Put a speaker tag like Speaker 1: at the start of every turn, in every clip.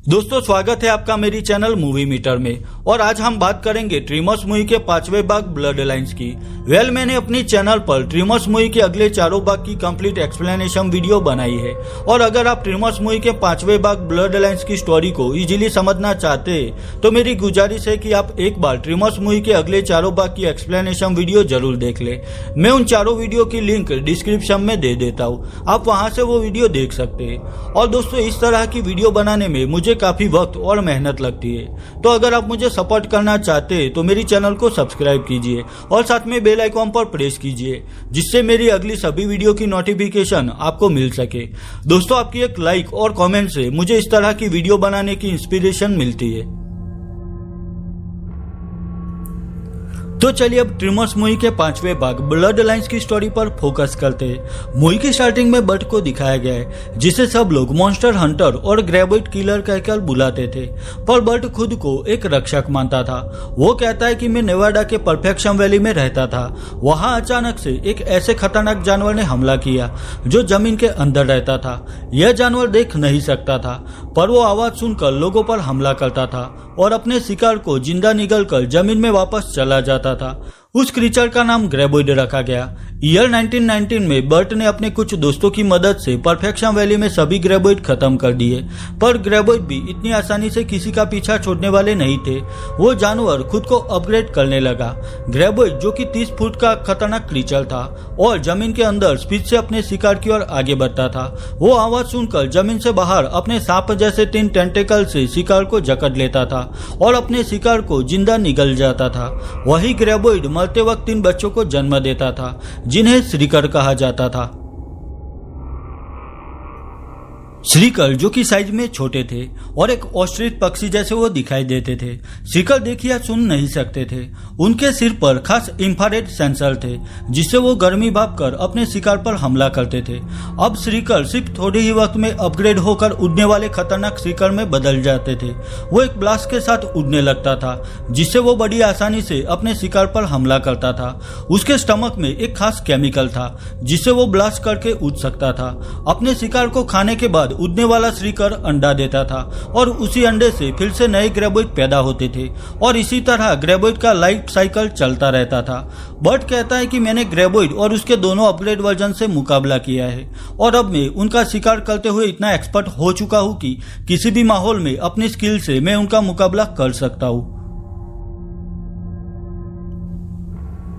Speaker 1: दोस्तों स्वागत है आपका मेरी चैनल मूवी मीटर में। और आज हम बात करेंगे ट्रिमर्स मूवी के 5वें भाग ब्लड लाइन्स की। मैंने अपनी चैनल पर ट्रिमर्स मूवी के अगले चारों भाग की कंप्लीट एक्सप्लेनेशन वीडियो बनाई है। और अगर आप ट्रिमर्स मूवी के 5वें भाग ब्लड लाइन्स की स्टोरी को इजीली समझना चाहते हैं तो मेरी गुजारिश है कि आप एक बार ट्रिमर्स मूवी के अगले चारों भाग की एक्सप्लेनेशन वीडियो जरूर देख ले। मैं उन चारों वीडियो की लिंक डिस्क्रिप्शन में दे देता हूँ, आप वहां से वो वीडियो देख सकते हैं। और दोस्तों इस तरह की वीडियो बनाने में मुझे काफी वक्त और मेहनत लगती है, तो अगर आप मुझे सपोर्ट करना चाहते हैं तो मेरी चैनल को सब्सक्राइब कीजिए और साथ में बेल आइकॉन पर प्रेस कीजिए, जिससे मेरी अगली सभी वीडियो की नोटिफिकेशन आपको मिल सके। दोस्तों आपकी एक लाइक और कमेंट से मुझे इस तरह की वीडियो बनाने की इंस्पिरेशन मिलती है। तो चलिए अब ट्रिमर्स मूवी के 5वें भाग ब्लड लाइन्स की स्टोरी पर फोकस करते हैं। मूवी की स्टार्टिंग में बर्ट को दिखाया गया है, जिसे सब लोग मॉन्स्टर हंटर और ग्रेबोइड किलर कहकर बुलाते थे, पर बर्ट खुद को एक रक्षक मानता था। वो कहता है कि मैं नेवाडा के परफेक्शन वैली में रहता था। वहां अचानक से एक ऐसे खतरनाक जानवर ने हमला किया जो जमीन के अंदर रहता था। यह जानवर देख नहीं सकता था, पर वो आवाज सुनकर लोगों पर हमला करता था और अपने शिकार को जिंदा निगलकर जमीन में वापस चला जाता था। उस क्रीचर का नाम ग्रेबोइड रखा गया। ईयर 1919 में बर्ट ने अपने कुछ दोस्तों की मदद से परफेक्शन वैली में सभी ग्रेबोइड खत्म कर दिए, पर ग्रेबोइड भी इतनी आसानी से किसी का पीछा छोड़ने वाले नहीं थे। वो जानवर खुद को अपग्रेड करने लगा। ग्रेबोइड जो कि 30 फुट का खतरनाक क्रीचर था और जमीन के अंदर स्पीड से अपने शिकार की ओर आगे बढ़ता था। वो आवाज सुनकर जमीन से बाहर अपने सांप जैसे 3 टेंटेकल से शिकार को जकड़ लेता था और अपने शिकार को जिंदा निगल जाता था। वही ग्रेबोइड मरते वक्त 3 बच्चों को जन्म देता था, जिन्हें श्रीकर कहा जाता था। श्रीकर जो कि साइज में छोटे थे और एक ऑस्ट्रिच पक्षी जैसे वो दिखाई देते थे। श्रीकर देख या सुन नहीं सकते थे। उनके सिर पर खास इंफ्रारेड सेंसर थे, जिससे वो गर्मी भाप कर अपने शिकार पर हमला करते थे। अब श्रीकर सिर्फ थोड़े ही वक्त में अपग्रेड होकर उड़ने वाले खतरनाक श्रीकर में बदल जाते थे। वो एक ब्लास्ट के साथ उड़ने लगता था, जिससे वो बड़ी आसानी से अपने शिकार पर हमला करता था। उसके स्टमक में एक खास केमिकल था, जिससे वो ब्लास्ट करके उड़ सकता था। अपने शिकार को खाने के बाद उड़ने वाला श्रीकर अंडा देता था और उसी अंडे से फिर से नए ग्रेबोइड पैदा होते थे और इसी तरह ग्रेबोइड का लाइफ साइकिल चलता रहता था। बर्ट कहता है कि मैंने ग्रेबोइड और उसके दोनों अपग्रेड वर्जन से मुकाबला किया है और अब मैं उनका शिकार करते हुए इतना एक्सपर्ट हो चुका हूं कि किसी भी माहौल में अपनी स्किल से मैं उनका मुकाबला कर सकता हूं।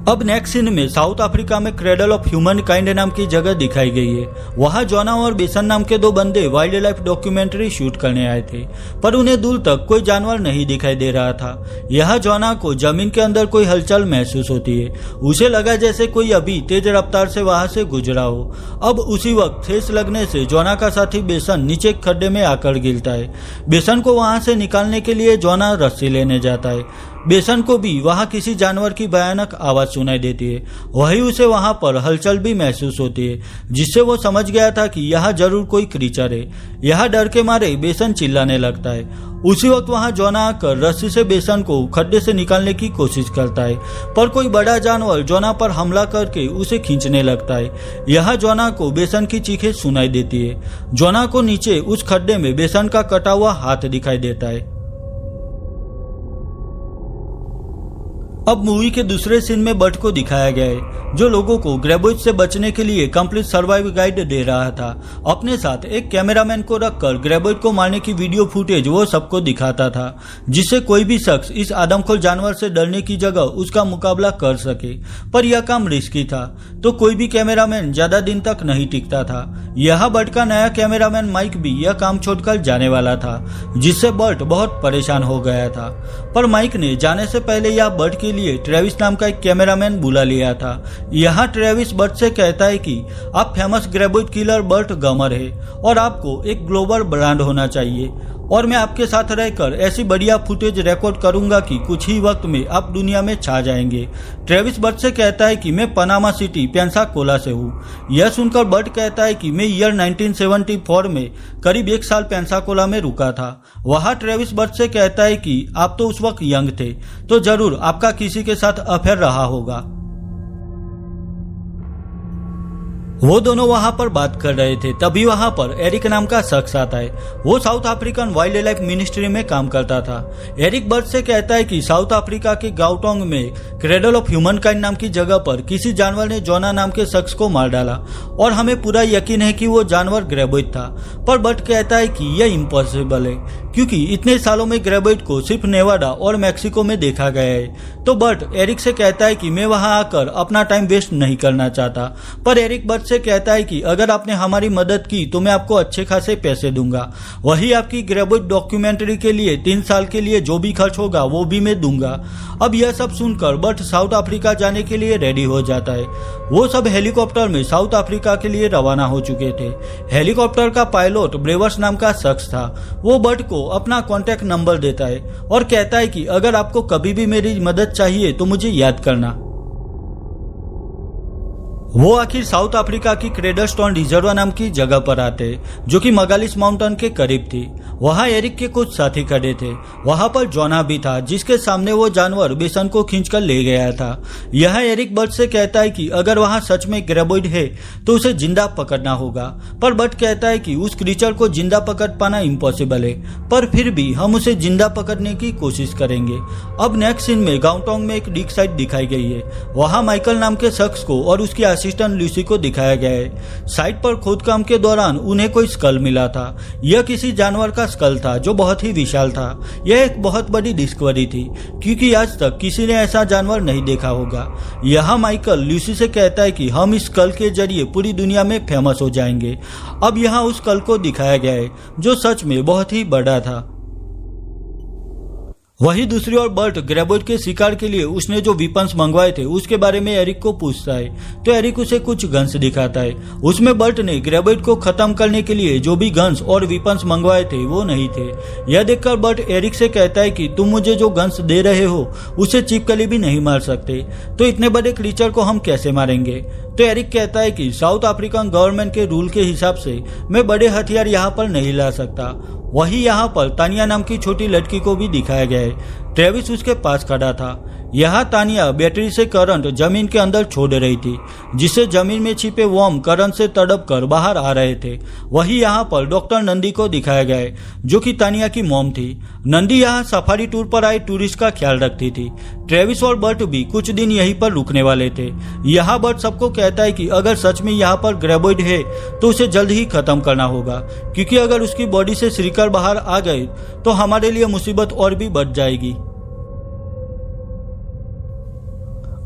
Speaker 1: अब नेक्स्ट सीन में साउथ अफ्रीका में क्रेडल ऑफ ह्यूमन काइंड नाम की जगह दिखाई गई है। वहां जोना और बेसन नाम के 2 बंदे वाइल्ड लाइफ डॉक्यूमेंट्री शूट करने आए थे, पर उन्हें दूर तक कोई जानवर नहीं दिखाई दे रहा था। यह जोना को जमीन के अंदर कोई हलचल महसूस होती है। उसे लगा जैसे कोई अभी तेज रफ्तार से वहां से गुजरा हो। अब उसी वक्त ठेस लगने से जोना का साथी बेसन नीचे खड्डे में आकर गिरता है। बेसन को वहां से निकालने के लिए जोना रस्सी लेने जाता है। बेसन को भी वहां किसी जानवर की भयानक आवाज सुनाई देती है। वही उसे वहां पर हलचल भी महसूस होती है, जिससे वो समझ गया था कि यह जरूर कोई क्रीचर है। यह डर के मारे बेसन चिल्लाने लगता है। उसी वक्त वहां जोना आकर रस्सी से बेसन को खड्डे से निकालने की कोशिश करता है, पर कोई बड़ा जानवर जोना पर हमला करके उसे खींचने लगता है। यह जोना को बेसन की चीखें सुनाई देती है। जोना को नीचे उस खड्डे में बेसन का कटा हुआ हाथ दिखाई देता है। अब मूवी के दूसरे सीन में बर्ट को दिखाया गया है, जो लोगों को ग्रेबोइड से बचने के लिए कंप्लीट सर्वाइव गाइड दे रहा था। अपने साथ एक कैमरामैन को रखकर ग्रेबोइड को मारने की वीडियो फुटेज वो सबको दिखाता था, जिससे कोई भी शख्स इस आदमखोर जानवर से डरने की जगह उसका मुकाबला कर सके। पर यह काम रिस्की था, तो कोई भी कैमरामैन ज्यादा दिन तक नहीं टिकता था। यह बर्ट का नया कैमरामैन माइक भी यह काम छोड़कर जाने वाला था, जिससे बर्ट बहुत परेशान हो गया था। पर माइक ने जाने से पहले यह बर्ट के लिए ट्रेविस नाम का एक कैमरामैन बुला लिया था। यहाँ ट्रेविस बर्ट से कहता है कि आप फेमस ग्रेबोइड किलर बर्ट गमर है और आपको एक ग्लोबल ब्रांड होना चाहिए, और मैं आपके साथ रहकर ऐसी बढ़िया फुटेज रिकॉर्ड करूंगा कि कुछ ही वक्त में आप दुनिया में छा जाएंगे। ट्रेविस बर्ट से कहता है कि मैं पनामा सिटी पेंसाकोला से हूँ। यह सुनकर बर्ट कहता है कि मैं ईयर 1974 में करीब 1 साल पेंसाकोला में रुका था। वहां ट्रेविस बर्ट से कहता है कि आप तो उस वक्त यंग थे, तो जरूर आपका किसी के साथ अफेयर रहा होगा। वो दोनों वहां पर बात कर रहे थे, तभी वहां पर एरिक नाम का शख्स आता है। वो south African wild life ministry में काम करता था। एरिक बर्ट से कहता है कि साउथ अफ्रीका के गाउटोंग में क्रेडल ऑफ ह्यूमन काइंड नाम की जगह पर किसी जानवर ने जोना नाम के शख्स को मार डाला और हमें पूरा यकीन है कि वो जानवर ग्रेबोइड था। पर बर्ट कहता है कि यह इम्पॉसिबल है क्योंकि इतने सालों में ग्रेबोइड को सिर्फ नेवाडा और मैक्सिको में देखा गया है। तो बर्ट एरिक से कहता है कि मैं वहां आकर अपना टाइम वेस्ट नहीं करना चाहता। पर एरिक बर्ट से कहता है कि अगर आपने हमारी मदद की तो मैं आपको अच्छे खासे पैसे दूंगा, वही आपकी ग्रेबोइड डॉक्यूमेंट्री के लिए 3 साल के लिए जो भी खर्च होगा वो भी मैं दूंगा। अब यह सब सुनकर बर्ट साउथ अफ्रीका जाने के लिए रेडी हो जाता है। वो सब हेलीकॉप्टर में साउथ अफ्रीका के लिए रवाना हो चुके थे। हेलीकॉप्टर का पायलट ब्रेवर्स नाम का शख्स था। वो बर्ट को अपना कॉन्टैक्ट नंबर देता है और कहता है कि अगर आपको कभी भी मेरी मदद चाहिए तो मुझे याद करना। वो आखिर साउथ अफ्रीका की क्रेडलस्टोन रिजर्व नाम की जगह पर आते जो कि मगालिस माउंटेन के करीब थी। वहां एरिक के कुछ साथी खड़े थे। वहां पर जोना भी था जिसके सामने वो जानवर बेसन को खींचकर ले गया था। यह एरिक बर्ट से कहता है कि अगर वहां सच में ग्रेबोइड है तो उसे जिंदा पकड़ना होगा। पर बर्ट कहता है कि उस क्रीचर को जिंदा पकड़ पाना इम्पॉसिबल है, पर फिर भी हम उसे जिंदा पकड़ने की कोशिश करेंगे। अब नेक्स्ट सीन में गाउटोंग में एक डिग साइट दिखाई गई है। वहां माइकल नाम के शख्स को और उसकी असिस्टेंट लूसी को दिखाया गया है। साइट पर खोदकाम के दौरान उन्हें कोई स्कल मिला था। यह किसी जानवर का स्कल था जो बहुत ही विशाल था। यह एक बहुत बड़ी डिस्कवरी थी क्योंकि आज तक किसी ने ऐसा जानवर नहीं देखा होगा। यहाँ माइकल लूसी से कहता है कि हम इस स्कल के जरिए पूरी दुनिया में फेमस हो जाएंगे। अब यहाँ उस स्कल को दिखाया गया है जो सच में बहुत ही बड़ा था। वही दूसरी ओर बर्ट ग्रेबोइड के शिकार के लिए उसने जो वीपन्स मंगवाए थे उसके बारे में एरिक को पूछता है तो एरिक उसे कुछ गन्स दिखाता है। उसमें बर्ट ने ग्रेबोइड को खत्म करने के लिए जो भी गन्स और वीपन्स मंगवाए थे वो नहीं थे। यह देखकर बर्ट एरिक से कहता है कि तुम मुझे जो गन्स दे रहे हो उसे छिपकली भी नहीं मार सकते, तो इतने बड़े क्रीचर को हम कैसे मारेंगे। तो एरिक कहता है कि साउथ अफ्रीकन गवर्नमेंट के रूल के हिसाब से मैं बड़े हथियार यहाँ पर नहीं ला सकता। वही यहाँ पर तानिया नाम की छोटी लड़की को भी दिखाया गया है। ट्रेविस उसके पास खड़ा था। यहाँ तानिया बैटरी से करंट जमीन के अंदर छोड़ रही थी जिससे जमीन में छिपे वर्म करंट से तड़प कर बाहर आ रहे थे। वही यहाँ पर डॉक्टर नंदी को दिखाया गया है जो कि तानिया की मॉम थी। नंदी यहाँ सफारी टूर पर आए टूरिस्ट का ख्याल रखती थी। ट्रेविस और बर्ट भी कुछ दिन यहीं पर रुकने वाले थे। यहाँ बर्ट सबको कहता है कि अगर सच में यहाँ पर ग्रेबोइड है तो उसे जल्द ही खत्म करना होगा क्योंकि अगर उसकी बॉडी से श्रीकर बाहर आ गए तो हमारे लिए मुसीबत और भी बढ़ जाएगी।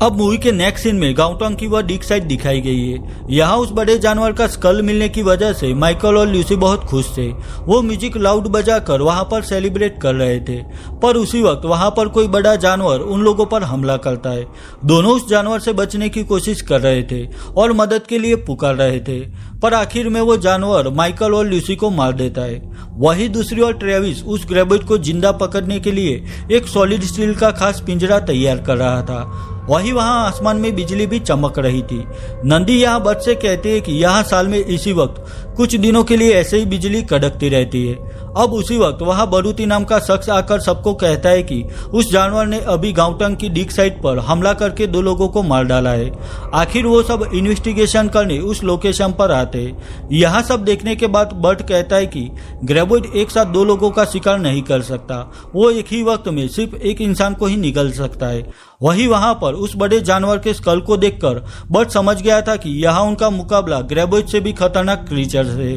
Speaker 1: अब मूवी के नेक्स्ट सीन में गाउटोंग की वह डिग साइट दिखाई गई है। यहाँ उस बड़े जानवर का स्कल मिलने की वजह से माइकल और लूसी बहुत खुश थे। वो म्यूजिक लाउड बजाकर वहां पर सेलिब्रेट कर रहे थे। पर उसी वक्त वहां पर कोई बड़ा जानवर उन लोगों पर हमला करता है। दोनों उस जानवर से बचने की कोशिश कर रहे थे और मदद के लिए पुकार रहे थे, पर आखिर में वो जानवर माइकल और लूसी को मार देता है। वही दूसरी ओर ट्रेविस उस ग्रेबोइड को जिंदा पकड़ने के लिए एक सॉलिड स्टील का खास पिंजरा तैयार कर रहा था। वही वहां आसमान में बिजली भी चमक रही थी। नंदी यहाँ बर्ट से कहती है कि यहाँ साल में इसी वक्त कुछ दिनों के लिए ऐसे ही बिजली कड़कती रहती है। अब उसी वक्त वहां बरूती नाम का शख्स आकर सबको कहता है कि उस जानवर ने अभी गाउटोंग की डिग साइट पर हमला करके 2 लोगों को मार डाला है। आखिर वो सब इन्वेस्टिगेशन करने उस लोकेशन पर आते। यहाँ सब देखने के बाद बर्ट कहता है कि ग्रेबोइड एक साथ 2 लोगों का शिकार नहीं कर सकता, वो एक ही वक्त में सिर्फ एक इंसान को ही निगल सकता है। वही वहां पर उस बड़े जानवर के स्कल को देखकर बर्ट समझ गया था कि यहाँ उनका मुकाबला ग्रेबोइड से भी खतरनाक क्रीचर से।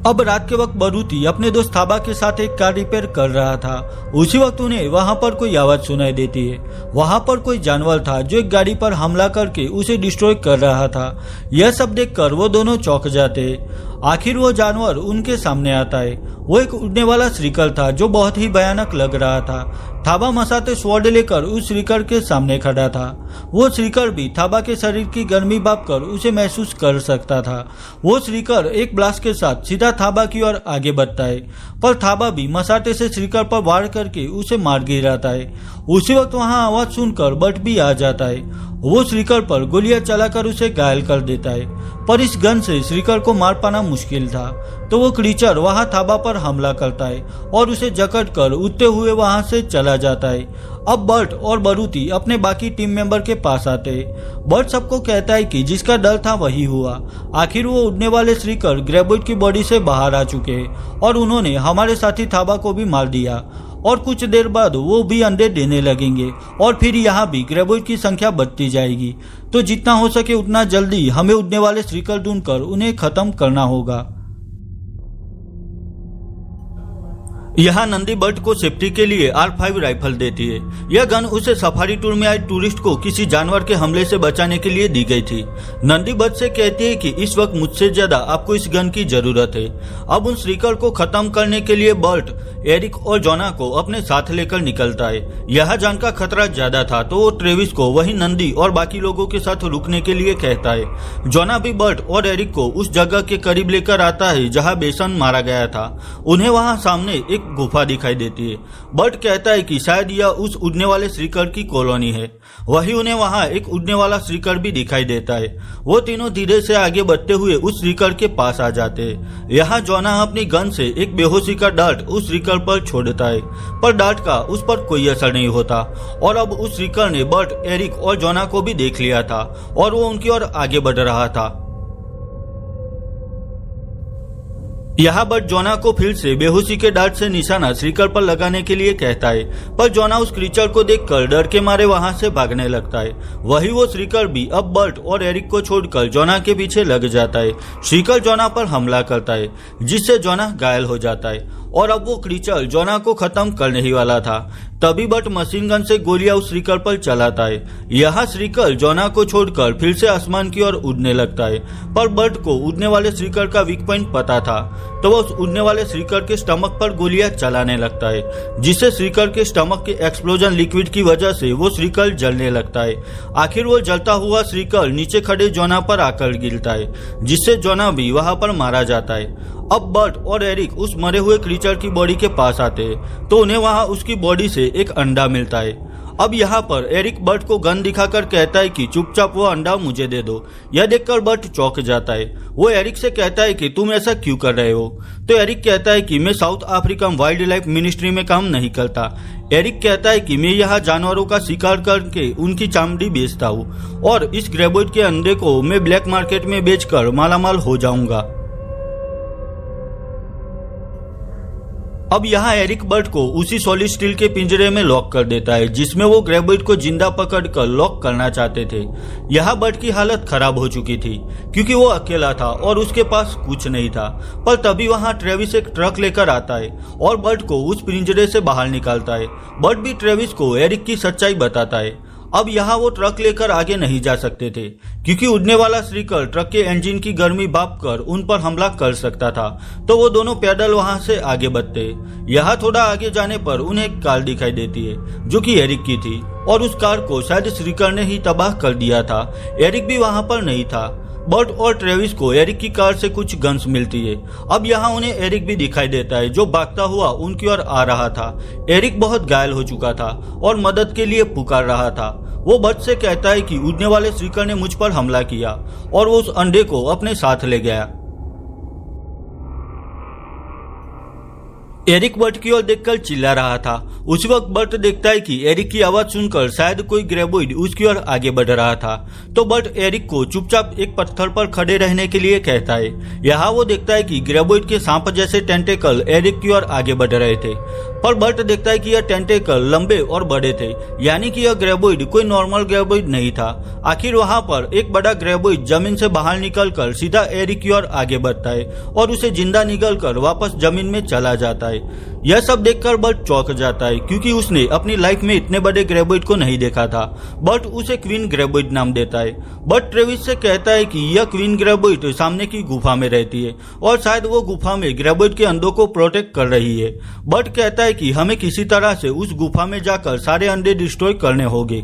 Speaker 1: अब रात के वक्त बरूती अपने दोस्त थाबा के साथ एक कार रिपेयर कर रहा था। उसी वक्त उन्हें वहां पर कोई आवाज सुनाई देती है। वहां पर कोई जानवर था जो एक गाड़ी पर हमला करके उसे डिस्ट्रॉय कर रहा था। यह सब देखकर वो दोनों चौंक जाते। आखिर वो जानवर उनके सामने आता है। वो एक उड़ने वाला श्रीकर था जो बहुत ही भयानक लग रहा था। थाबा मसाते स्वॉर्ड लेकर उस श्रीकर के सामने खड़ा था। वो श्रीकर भी थाबा के शरीर की गर्मी भांपकर उसे महसूस कर सकता था। वो श्रीकर एक ब्लास्ट के साथ सीधा थाबा की ओर आगे बढ़ता है, पर थाबा भी मसाटे से श्रीकर पर वार करके उसे मार गिराता है। उसी वक्त वहां आवाज सुनकर बर्ट भी आ जाता है। वो श्रीकर पर गोलियां चलाकर उसे घायल कर देता है, पर इस गन से श्रीकर को मार पाना मुश्किल था। तो वो क्रीचर वहां थाबा पर हमला करता है और उसे जकड़ कर उड़ते हुए वहां से चला जाता है। अब बर्ट और बरूती अपने बाकी टीम मेंबर के पास आते हैं। बर्ट सबको कहता है कि जिसका डर था वही हुआ। आखिर वो उड़ने वाले श्रीकर ग्रेबोइड की बॉडी से बाहर आ चुके हैं और उन्होंने हमारे साथी थाबा को भी मार दिया और कुछ देर बाद वो भी अंडे देने लगेंगे और फिर यहाँ भी ग्रेबोइड की संख्या बढ़ती जाएगी। तो जितना हो सके उतना जल्दी हमें उड़ने वाले श्रीकर ढूंढकर उन्हें खत्म करना होगा। यहाँ नंदी बर्ट को सेफ्टी के लिए R5 राइफल देती है। यह गन उसे सफारी टूर में आए टूरिस्ट को किसी जानवर के हमले से बचाने के लिए दी गई थी। नंदी बर्ट से कहती है कि इस वक्त मुझसे ज्यादा आपको इस गन की जरूरत है। अब उन श्रीकर को खत्म करने के लिए बर्ट एरिक और जोना को अपने साथ लेकर निकलता है। यह जान का खतरा ज्यादा था तो वो ट्रेविस को वही नंदी और बाकी लोगों के साथ रुकने के लिए कहता है। जोना भी बर्ट और एरिक को उस जगह के करीब लेकर आता है जहाँ बेसन मारा गया था। उन्हें वहाँ सामने एक गुफा दिखाई देती है। बर्ट कहता है कि शायद यह उस उड़ने वाले श्रीकर की कॉलोनी है। वही उन्हें वहां एक उड़ने वाला श्रीकर भी दिखाई देता है। वो तीनों धीरे से आगे बढ़ते हुए उस श्रीकर के पास आ जाते हैं। यहाँ जोना अपनी गन से एक बेहोशी का डार्ट उस श्रीकर पर छोड़ता है, पर डार्ट का उस पर कोई असर नहीं होता और अब उस श्रीकर ने बर्ट, एरिक और जोना को भी देख लिया था और वो उनकी ओर आगे बढ़ रहा था। यहाँ बर्ट जोना को फिर से बेहोशी के डार्ट से निशाना श्रीकर पर लगाने के लिए कहता है, पर जोना उस क्रीचर को देखकर डर के मारे वहां से भागने लगता है। वही वो श्रीकर भी अब बर्ट और एरिक को छोड़कर जोना के पीछे लग जाता है। श्रीकर जोना पर हमला करता है जिससे जोना घायल हो जाता है और अब वो क्रीचर जोना को खत्म करने ही वाला था। तभी बर्ट मशीन गन से गोलियां उस श्रीकर पर चलाता है। यहाँ श्रीकर जोना को छोड़कर फिर से आसमान की ओर उड़ने लगता है, पर बर्ट को उड़ने वाले श्रीकर का वीक पॉइंट पता था तो वो उस उड़ने वाले श्रीकर के स्टमक पर गोलियां चलाने लगता है, जिससे श्रीकर के स्टमक के एक्सप्लोजन लिक्विड की वजह से वो श्रीकर जलने लगता है। आखिर वो जलता हुआ श्रीकर नीचे खड़े जोना पर आकर गिरता है, जिससे जोना भी वहां पर मारा जाता है। अब बर्ट और एरिक उस मरे हुए क्रीचर की बॉडी के पास आते हैं तो उन्हें वहां उसकी बॉडी से एक अंडा मिलता है। अब यहाँ पर एरिक बर्ट को गन दिखाकर कहता है कि चुपचाप वो अंडा मुझे दे दो। यह देखकर बर्ट चौंक जाता है। वो एरिक से कहता है कि तुम ऐसा क्यों कर रहे हो? तो एरिक कहता है कि मैं south African wild life ministry में काम नहीं करता। एरिक कहता है कि मैं यहाँ जानवरों का शिकार करके उनकी चामड़ी बेचता हूँ और इस ग्रेबोइड के अंडे को मैं ब्लैक मार्केट में बेचकर मालामाल हो जाऊंगा। अब यहाँ एरिक बर्ट को उसी सॉलिड स्टील के पिंजरे में लॉक कर देता है जिसमें वो ग्रेबोइड को जिंदा पकड़कर लॉक करना चाहते थे। यहाँ बर्ट की हालत खराब हो चुकी थी क्योंकि वो अकेला था और उसके पास कुछ नहीं था। पर तभी वहाँ ट्रेविस एक ट्रक लेकर आता है और बर्ट को उस पिंजरे से बाहर निकालता है। बर्ट भी ट्रेविस को एरिक की सच्चाई बताता है। अब यहाँ वो ट्रक लेकर आगे नहीं जा सकते थे क्योंकि उड़ने वाला श्रीकर ट्रक के इंजन की गर्मी भाप कर उन पर हमला कर सकता था। तो वो दोनों पैदल वहां से आगे बढ़ते। यहाँ थोड़ा आगे जाने पर उन्हें एक कार दिखाई देती है जो कि एरिक की थी और उस कार को शायद श्रीकर ने ही तबाह कर दिया था। एरिक भी वहां पर नहीं था। बर्ट और ट्रेविस को एरिक की कार से कुछ गन्स मिलती है। अब यहाँ उन्हें एरिक भी दिखाई देता है जो भागता हुआ उनकी ओर आ रहा था। एरिक बहुत घायल हो चुका था और मदद के लिए पुकार रहा था। वो बर्ट से कहता है कि उड़ने वाले श्रीकर ने मुझ पर हमला किया और वो उस अंडे को अपने साथ ले गया। एरिक बर्ट की ओर देखकर चिल्ला रहा था। उसी वक्त बर्ट देखता है कि एरिक की आवाज सुनकर शायद कोई ग्रेबोइड उसकी ओर आगे बढ़ रहा था। तो बर्ट एरिक को चुपचाप एक पत्थर पर खड़े रहने के लिए कहता है। यहाँ वो देखता है कि ग्रेबोइड के सांप जैसे टेंटेकल एरिक की ओर आगे बढ़ रहे थे, पर बर्ट देखता है कि यह टेंटेकल लंबे और बड़े थे, यानी कि यह ग्रेबोइड कोई नॉर्मल ग्रेबोइड नहीं था। आखिर वहां पर एक बड़ा ग्रेबोइड जमीन से बाहर निकलकर सीधा एरिक की ओर आगे बढ़ता है और उसे जिंदा निगलकर वापस जमीन में चला जाता है। यह सब देखकर बर्ट चौंक जाता है क्योंकि उसने अपनी लाइफ में इतने बड़े ग्रेबोइड को नहीं देखा था। बर्ट उसे क्वीन ग्रेबोइड नाम देता है। बर्ट ट्रेविस से कहता है कि यह क्वीन ग्रेबोइड सामने की गुफा में रहती है और शायद वो गुफा में ग्रेबोइड के अंडों को प्रोटेक्ट कर रही है। बर्ट कहता है कि हमें किसी तरह से उस गुफा में जाकर सारे अंडे डिस्ट्रॉय करने होंगे।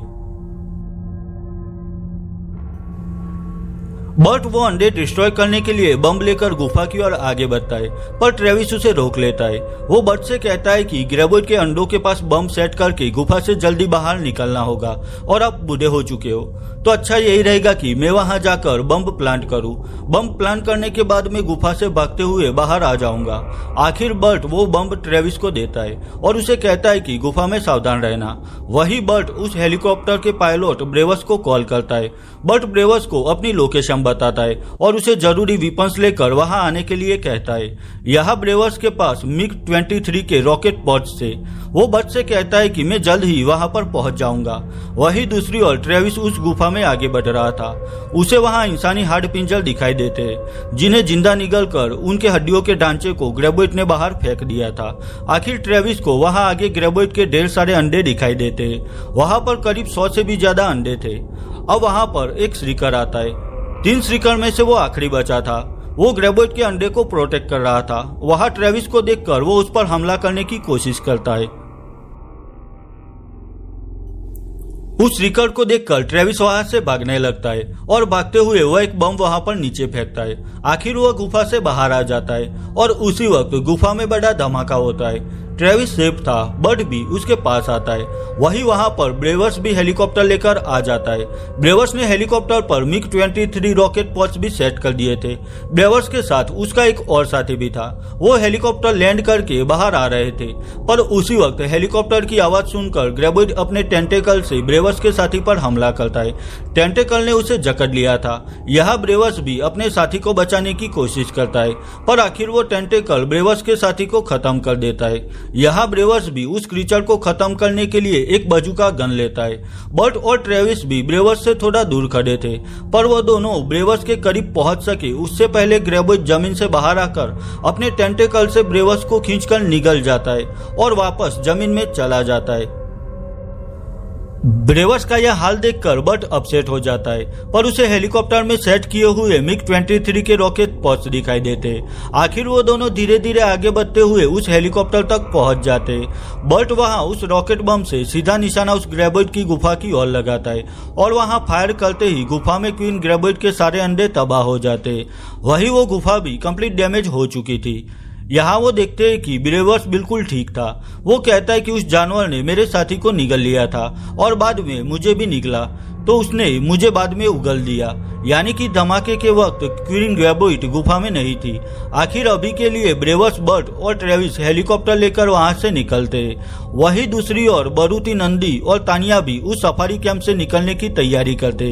Speaker 1: बट वो अंडे डिस्ट्रॉय करने के लिए बम लेकर गुफा की ओर आगे बढ़ता है, पर ट्रेविस उसे रोक लेता है। वो बट से कहता है कि ग्रेबोइड के अंडों के पास बम सेट करके गुफा से जल्दी बाहर निकलना होगा और आप बूढ़े हो चुके हो, तो अच्छा यही रहेगा कि मैं वहां जाकर बम प्लांट करूं। बम प्लांट करने के बाद मैं गुफा से भागते हुए बाहर आ जाऊंगा। आखिर बट वो बम ट्रेविस को देता है और उसे कहता है कि गुफा में सावधान रहना। वही बट उस हेलीकॉप्टर के पायलट ब्रेवस को कॉल करता है। बट ब्रेवस को अपनी लोकेशन बताता है और उसे जरूरी वेपन्स लेकर वहां आने के लिए कहता है। यहाँ ब्रेवस के पास MiG-23 के रॉकेट पॉड्स थे। वो बट से कहता है कि मैं जल्द ही वहां पर पहुंच जाऊंगा। वही दूसरी ओर ट्रेविस उस गुफा में आगे बढ़ रहा था। उसे वहां इंसानी हाड़ पिंजर दिखाई देते जिन्हें जिंदा निगलकर उनके हड्डियों के ढांचे को ग्रेबोइड ने बाहर फेंक दिया था। आखिर ट्रेविस को वहां आगे ग्रेबोइड के ढेर सारे अंडे दिखाई देते। वहां पर करीब 100 से भी ज्यादा अंडे थे। अब वहां पर एक श्रीकर आता है। 3 श्रीकर में से वो आखिरी बचा था। वो ग्रेबोइड के अंडे को प्रोटेक्ट कर रहा था। वहां ट्रेविस को देखकर वो उस पर हमला करने की कोशिश करता है। उस श्रीकर को देखकर ट्रेविस वहां से भागने लगता है और भागते हुए वह एक बम वहां पर नीचे फेंकता है। आखिर वह गुफा से बाहर आ जाता है और उसी वक्त गुफा में बड़ा धमाका होता है। ट्रेविस सेफ था, बट भी उसके पास आता है। वही वहां पर ब्रेवस भी हेलीकॉप्टर लेकर आ जाता है। ब्रेवस ने हेलीकॉप्टर पर MiG-23 रॉकेट पॉड्स भी सेट कर दिए थे। ब्रेवस के साथ उसका एक और साथी भी था। वो हेलीकॉप्टर लैंड करके बाहर आ रहे थे, पर उसी वक्त हेलीकॉप्टर की आवाज सुनकर ग्रेबोइड अपने टेंटेकल से ब्रेवस के साथी पर हमला करता है। टेंटेकल ने उसे जकड़ लिया था। यह ब्रेवस भी अपने साथी को बचाने की कोशिश करता है, पर आखिर वो टेंटेकल ब्रेवस के साथी को खत्म कर देता है। यहाँ ब्रेवस भी उस क्रीचर को खत्म करने के लिए एक बजूका गन लेता है। बट और ट्रेविस भी ब्रेवस से थोड़ा दूर खड़े थे, पर वो दोनों ब्रेवस के करीब पहुंच सके उससे पहले ग्रेबोइड जमीन से बाहर आकर अपने टेंटेकल से ब्रेवस को खींचकर निगल जाता है और वापस जमीन में चला जाता है। ब्रेवस का यह हाल देखकर बट अपसेट हो जाता है, पर उसे हेलीकॉप्टर में सेट किए हुए MiG-23 के रॉकेट पॉड्स दिखाई देते। आखिर वो दोनों धीरे धीरे आगे बढ़ते हुए उस हेलीकॉप्टर तक पहुंच जाते। बट वहां उस रॉकेट बम से सीधा निशाना उस ग्रेबोइड की गुफा की ओर लगाता है और वहां फायर करते ही गुफा में क्वीन ग्रेबोइड के सारे अंडे तबाह हो जाते। वही वो गुफा भी कंप्लीट डैमेज हो चुकी थी। यहाँ वो देखते हैं कि ब्रेवस बिल्कुल ठीक था। वो कहता है कि उस जानवर ने मेरे साथी को निगल लिया था और बाद में मुझे भी निगला, तो उसने मुझे बाद में उगल दिया। यानी कि धमाके के वक्त क्वीन ग्रेबोइड गुफा में नहीं थी। आखिर अभी के लिए ब्रेवस, बट और ट्रेविस हेलीकॉप्टर लेकर वहां से निकलते। वही दूसरी ओर बरूती, नंदी और तानिया भी उस सफारी कैंप से निकलने की तैयारी करते,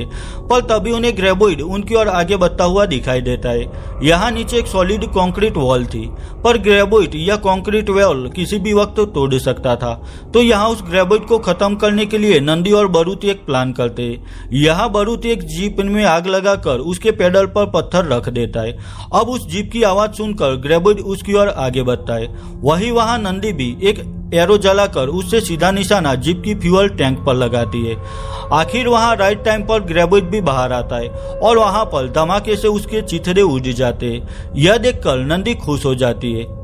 Speaker 1: पर तभी उन्हें ग्रेबोइड उनकी ओर आगे बढ़ता हुआ दिखाई देता है। यहाँ नीचे एक सॉलिड कंक्रीट वॉल थी, पर ग्रेबोइड यह कंक्रीट वॉल किसी भी वक्त तोड़ सकता था। तो यहाँ उस ग्रेबोइड को खत्म करने के लिए नंदी और बरूती एक प्लान करते। यहाँ बरूती एक जीप में आग लगाकर उसके पेडल पर पत्थर रख देता है। अब उस जीप की आवाज सुनकर ग्रेबोइड उसकी ओर आगे बढ़ता है। वही वहां नंदी भी एक एरो जलाकर उससे सीधा निशाना जीप की फ्यूल टैंक पर लगाती है। आखिर वहां राइट टाइम पर ग्रेबोइड भी बाहर आता है और वहां पर धमाके से उसके चिथड़े उड़ जाते। यह देखकर नंदी खुश हो जाती है।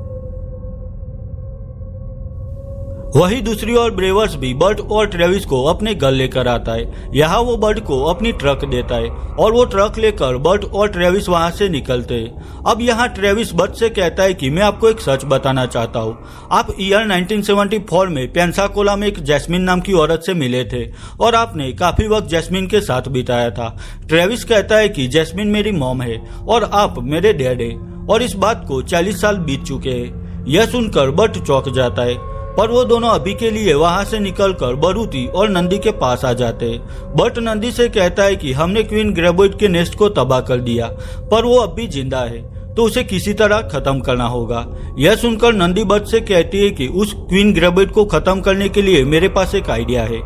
Speaker 1: वही दूसरी ओर ब्रेवस भी बट और ट्रेविस को अपने घर लेकर आता है। यहाँ वो बट को अपनी ट्रक देता है और वो ट्रक लेकर बट और ट्रेविस वहां से निकलते हैं। अब यहाँ ट्रेविस बट से कहता है कि मैं आपको एक सच बताना चाहता हूँ। आप ईयर 1974 में पेंसाकोला में एक जैस्मिन नाम की औरत से मिले थे और आपने काफी वक्त जैस्मिन के साथ बिताया था। ट्रेविस कहता है कि जैस्मिन मेरी मॉम है और आप मेरे डैड है और इस बात को 40 साल बीत चुके हैं। यह सुनकर बट चौंक जाता है, पर वो दोनों अभी के लिए वहां से निकलकर बरूती और नंदी के पास आ जाते। बट नंदी से कहता है कि हमने क्वीन ग्रेबोइड के नेस्ट को तबाह कर दिया, पर वो अब भी जिंदा है, तो उसे किसी तरह खत्म करना होगा। यह सुनकर नंदी बट से कहती है कि उस क्वीन ग्रेबोइड को खत्म करने के लिए मेरे पास एक आइडिया है।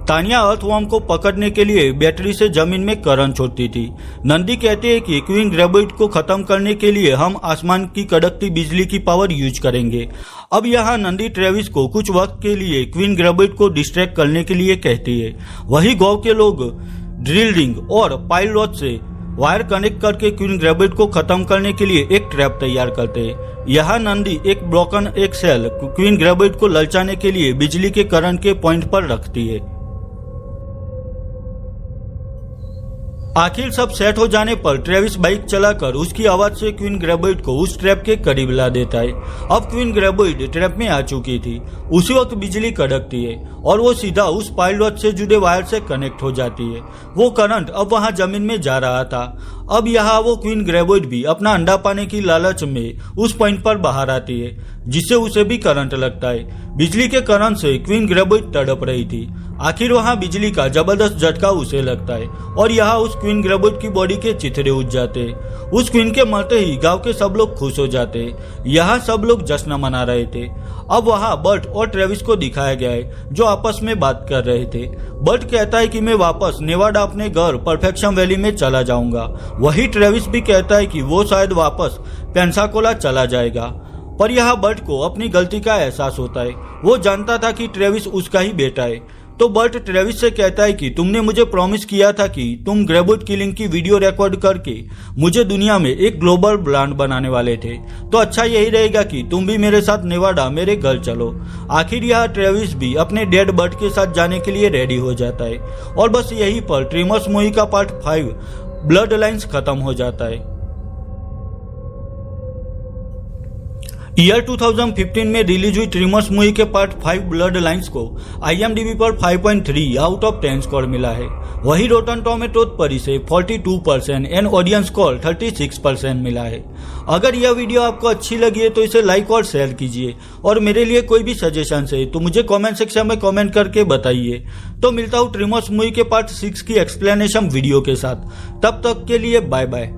Speaker 1: तानिया अर्थवर्म को पकड़ने के लिए बैटरी से जमीन में करंट छोड़ती थी। नंदी कहते हैं कि क्वीन ग्रेबोइड को खत्म करने के लिए हम आसमान की कड़कती बिजली की पावर यूज करेंगे। अब यहाँ नंदी ट्रेविस को कुछ वक्त के लिए क्वीन ग्रेबोइड को डिस्ट्रैक्ट करने के लिए कहती है। वही गांव के लोग ड्रिल रिंग और पाइल रॉड से वायर कनेक्ट करके क्वीन ग्रेबोइड को खत्म करने के लिए एक ट्रैप तैयार करते हैं। यहाँ नंदी एक ब्रोकन एक सेल क्वीन ग्रेबोइड को ललचाने के लिए बिजली के करंट के पॉइंट पर रखती है। आखिर सब सेट हो जाने पर ट्रेविस बाइक चलाकर उसकी आवाज से क्वीन ग्रेबोइड को उस ट्रैप के करीब ला देता है। अब क्वीन ग्रेबोइड ट्रैप में आ चुकी थी। उसी वक्त बिजली कड़कती है और वो सीधा उस पाइल रॉड से जुड़े वायर से कनेक्ट हो जाती है। वो करंट अब वहां जमीन में जा रहा था। अब यहाँ वो क्वीन ग्रेबोइड भी अपना अंडा पाने की लालच में उस पॉइंट पर बाहर आती है, जिससे उसे भी करंट लगता है। बिजली के करंट से क्वीन ग्रेबोइड तड़प रही थी। आखिर वहां बिजली का जबरदस्त झटका उसे लगता है और यहाँ उस क्वीन ग्रेबोइड की बॉडी के चिथड़े उठ जाते। उस क्वीन के मरते ही गांव के सब लोग खुश हो जाते। यहाँ सब लोग जश्न मना रहे थे। अब वहाँ बर्ट और ट्रेविस को दिखाया गया है, जो आपस में बात कर रहे थे। बर्ट कहता है कि मैं वापस नेवाडा अपने घर परफेक्शन वैली में चला जाऊंगा। वही ट्रेविस भी कहता है कि वो शायद वापस पेंसाकोला चला जाएगा। पर यहाँ बर्ट को अपनी गलती का एहसास होता है। वो जानता था कि ट्रेविस उसका ही बेटा है। तो बर्ट ट्रेविस से कहता है कि तुमने मुझे प्रॉमिस किया था कि तुम ग्रेबोइड किलिंग की वीडियो रिकॉर्ड करके मुझे दुनिया में एक ग्लोबल ब्रांड बनाने वाले थे। तो अच्छा यही रहेगा कि तुम भी मेरे साथ नेवाडा मेरे घर चलो। आखिर यह ट्रेविस भी अपने डेड बर्ट के साथ जाने के लिए रेडी हो जाता है। और बस यहीं पर ट्रिमर्स मूवी का पार्ट 5 ब्लड लाइन्स खत्म हो जाता है। ईयर 2015 में रिलीज हुई ट्रिमर्स मूवी के पार्ट 5 ब्लड लाइन्स को IMDb पर 5.3 आउट ऑफ 10 स्कोर मिला है। वही रोटन टोमेटोज पर इसे 42% एंड ऑडियंस स्कोर 36% मिला है। अगर यह वीडियो आपको अच्छी लगी है तो इसे लाइक और शेयर कीजिए और मेरे लिए कोई भी सजेशन है तो मुझे कमेंट सेक्शन में कमेंट करके बताइए। तो मिलता हूँ ट्रिमर्स मूवी के पार्ट 6 की एक्सप्लेनेशन वीडियो के साथ। तब तक के लिए बाय बाय।